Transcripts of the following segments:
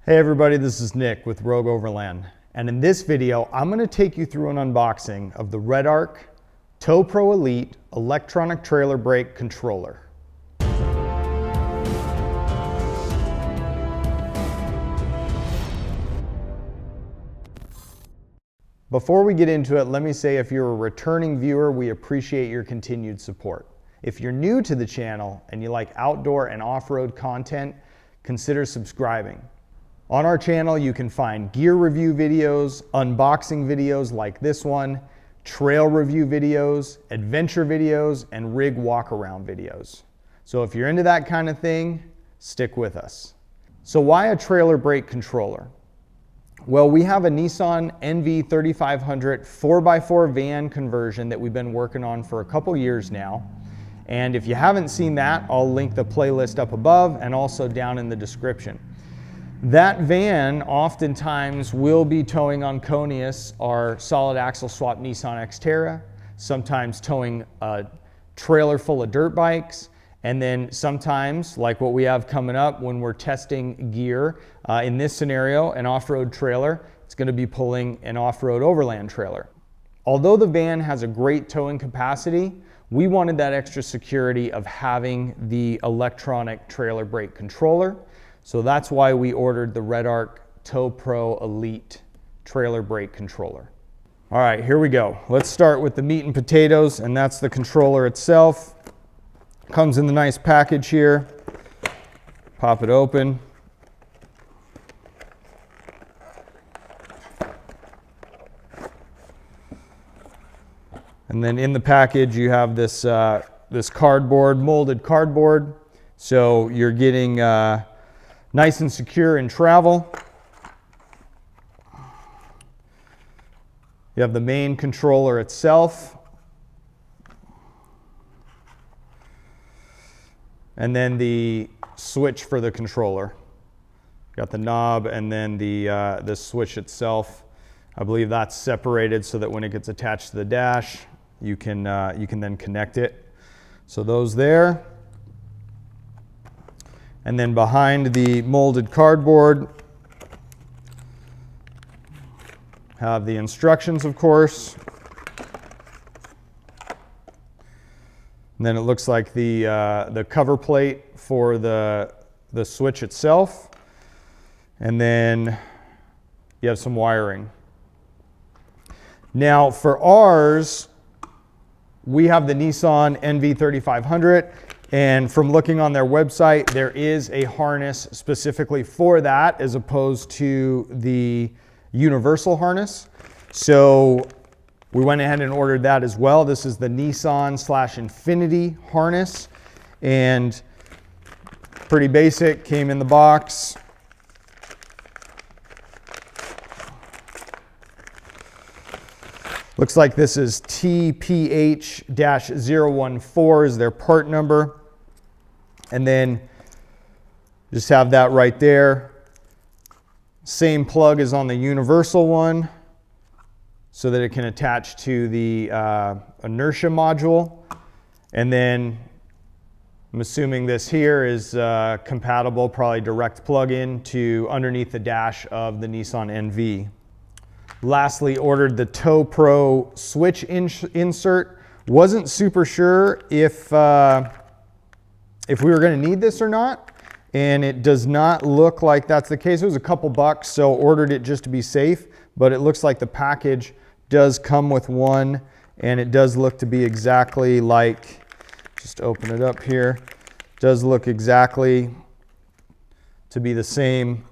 Hey everybody, this is Nick with Rogue Overland, and in this video I'm going to take you through an unboxing of the REDARC Tow Pro Elite electronic trailer brake controller. Before we get into it, let me say if you're a returning viewer, we appreciate your continued support. If you're new to the channel and you like outdoor and off-road content, consider subscribing. On our channel, you can find gear review videos, unboxing videos like this one, trail review videos, adventure videos, and rig walk-around videos. So if you're into that kind of thing, stick with us. So why a trailer brake controller? Well, we have a Nissan NV3500 4x4 van conversion that we've been working on for a couple years now. And if you haven't seen that, I'll link the playlist up above and also down in the description. That van oftentimes will be towing on Conius our solid axle swap Nissan Xterra, sometimes towing a trailer full of dirt bikes, and then sometimes, like what we have coming up when we're testing gear, in this scenario, an off-road trailer, it's going to be pulling an off-road overland trailer. Although the van has a great towing capacity, we wanted that extra security of having the electronic trailer brake controller. So that's why we ordered the REDARC Tow Pro Elite trailer brake controller. All right, here we go. Let's start with the meat and potatoes, and that's the controller itself. Comes in the nice package here. Pop it open. And then in the package you have this, this cardboard, molded cardboard. So you're getting nice and secure in travel. You have the main controller itself. And then the switch for the controller. Got the knob and then the switch itself. I believe that's separated so that when it gets attached to the dash, you can then connect it. So those there. And then behind the molded cardboard, have the instructions, of course. And then it looks like the cover plate for the switch itself. And then you have some wiring. Now for ours, we have the Nissan NV3500. And from looking on their website, there is a harness specifically for that as opposed to the universal harness. So we went ahead and ordered that as well. This is the Nissan/Infinity harness, and pretty basic, came in the box. Looks like this is TPH-014 is their part number. And then just have that right there. Same plug as on the universal one so that it can attach to the inertia module. And then I'm assuming this here is compatible, probably direct plug-in to underneath the dash of the Nissan NV. Lastly, ordered the Tow Pro switch insert. Wasn't super sure if we were going to need this or not, and it does not look like that's the case. It was a couple bucks, so ordered it just to be safe, but it looks like the package does come with one, and it does look to be exactly like, just open it up here, does look exactly to be the same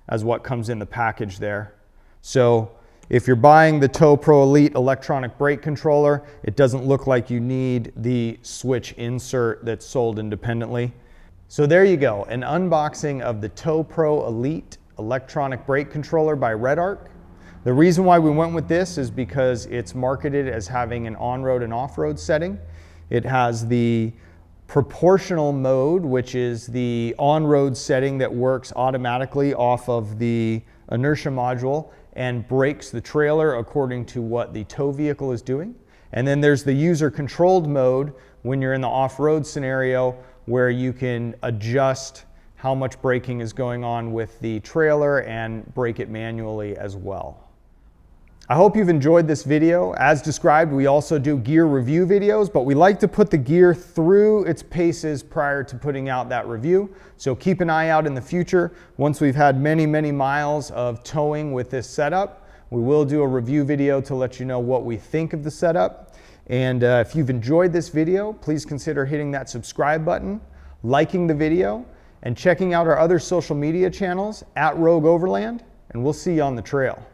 as what comes in the package there. So if you're buying the Tow Pro Elite electronic brake controller, it doesn't look like you need the switch insert that's sold independently. So there you go, an unboxing of the Tow Pro Elite electronic brake controller by REDARC. The reason why we went with this is because it's marketed as having an on-road and off-road setting. It has the proportional mode, which is the on-road setting that works automatically off of the inertia module and brakes the trailer according to what the tow vehicle is doing. And then there's the user-controlled mode when you're in the off-road scenario where you can adjust how much braking is going on with the trailer and brake it manually as well. I hope you've enjoyed this video. As described, we also do gear review videos, but we like to put the gear through its paces prior to putting out that review. So keep an eye out in the future. Once we've had many, many miles of towing with this setup, we will do a review video to let you know what we think of the setup. And if you've enjoyed this video, please consider hitting that subscribe button, liking the video, and checking out our other social media channels at Rogue Overland, and we'll see you on the trail.